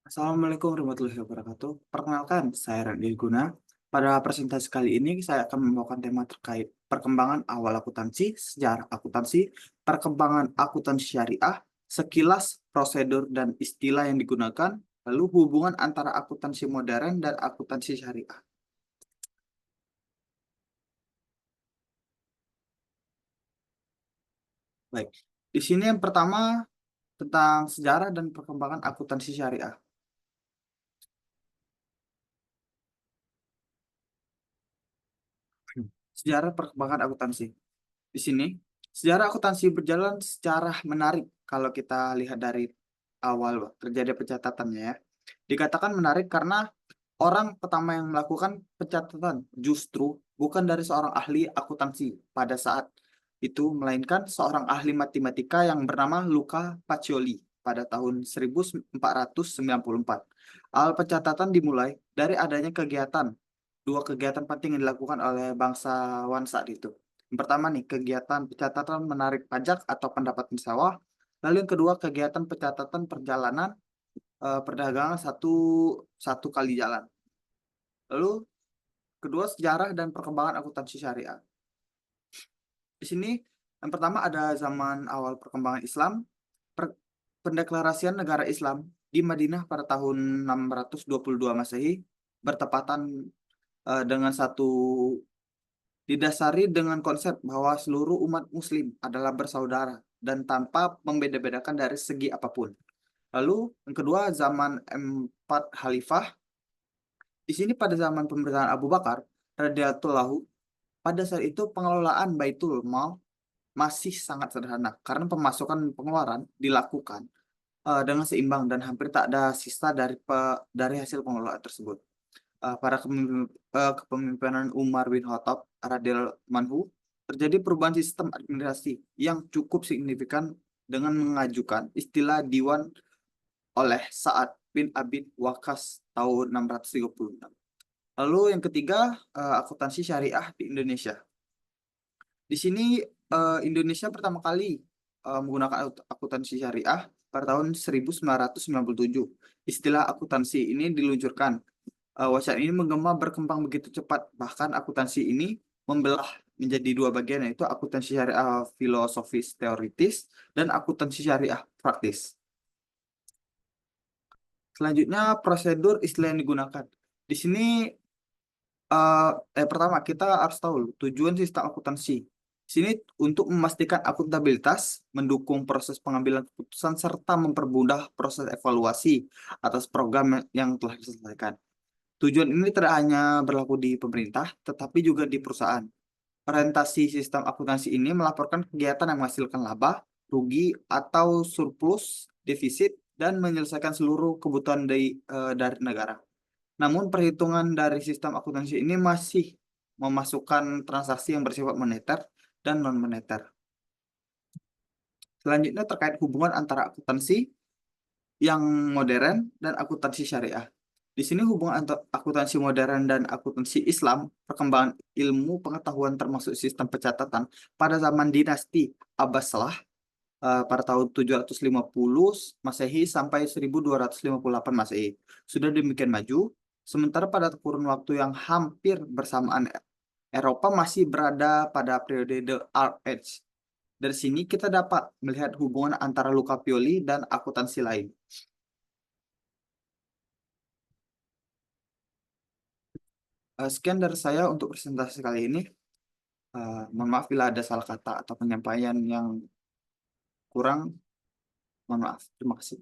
Assalamualaikum warahmatullahi wabarakatuh. Perkenalkan, saya Randy Guna. Pada presentasi kali ini, saya akan membawakan tema terkait perkembangan awal akuntansi, sejarah akuntansi, perkembangan akuntansi syariah, sekilas prosedur dan istilah yang digunakan, lalu hubungan antara akuntansi modern dan akuntansi syariah. Baik, di sini yang pertama tentang sejarah dan perkembangan akuntansi syariah. Sejarah perkembangan akuntansi. Di sini, sejarah akuntansi berjalan secara menarik kalau kita lihat dari awal terjadi pencatatannya ya. Dikatakan menarik karena orang pertama yang melakukan pencatatan justru bukan dari seorang ahli akuntansi pada saat itu, melainkan seorang ahli matematika yang bernama Luca Pacioli pada tahun 1494. Awal pencatatan dimulai dari adanya dua kegiatan penting yang dilakukan oleh bangsawan saat itu. Yang pertama nih, kegiatan pencatatan menarik pajak atau pendapatan sawah. Lalu yang kedua, kegiatan pencatatan perjalanan perdagangan satu satu kali jalan. Lalu kedua, sejarah dan perkembangan akuntansi syariah. Di sini yang pertama ada zaman awal perkembangan Islam, pendeklarasian negara Islam di Madinah pada tahun 622 Masehi bertepatan dengan didasari dengan konsep bahwa seluruh umat Muslim adalah bersaudara dan tanpa membeda-bedakan dari segi apapun. Lalu yang kedua, zaman empat khalifah. Di sini pada zaman pemerintahan Abu Bakar radhiyallahu, pada saat itu pengelolaan Baitul Mal masih sangat sederhana karena pemasukan dan pengeluaran dilakukan dengan seimbang dan hampir tak ada sisa dari hasil pengelolaan tersebut. Kepemimpinan Umar bin Khattab radhiyallahu anhu, terjadi perubahan sistem administrasi yang cukup signifikan dengan mengajukan istilah Diwan oleh Sa'ad bin Abi Waqqas tahun 636. Lalu yang ketiga, akuntansi syariah di Indonesia. Di sini Indonesia pertama kali menggunakan akuntansi syariah pada tahun 1997. Istilah akuntansi ini diluncurkan. Wacana ini menggema berkembang begitu cepat, bahkan akuntansi ini membelah menjadi dua bagian, yaitu akuntansi syariah filosofis teoritis dan akuntansi syariah praktis. Selanjutnya, prosedur istilah yang digunakan. Di sini pertama kita harus tahu tujuan sistem akuntansi. Di sini untuk memastikan akuntabilitas, mendukung proses pengambilan keputusan serta mempermudah proses evaluasi atas program yang telah diselesaikan. Tujuan ini tidak hanya berlaku di pemerintah, tetapi juga di perusahaan. Orientasi sistem akuntansi ini melaporkan kegiatan yang menghasilkan laba, rugi, atau surplus, defisit, dan menyelesaikan seluruh kebutuhan dari negara. Namun, perhitungan dari sistem akuntansi ini masih memasukkan transaksi yang bersifat moneter dan non-moneter. Selanjutnya terkait hubungan antara akuntansi yang modern dan akuntansi syariah. Di sini hubungan antara akuntansi modern dan akuntansi Islam, perkembangan ilmu pengetahuan termasuk sistem pencatatan pada zaman dinasti Abbasiyah pada tahun 750 Masehi sampai 1258 Masehi. Sudah demikian maju, sementara pada kurun waktu yang hampir bersamaan Eropa masih berada pada periode The Dark Age. Dari sini kita dapat melihat hubungan antara Luca Pioli dan akuntansi lain. Sekian dari saya untuk presentasi kali ini. Mohon maaf bila ada salah kata atau penyampaian yang kurang. Mohon maaf. Terima kasih.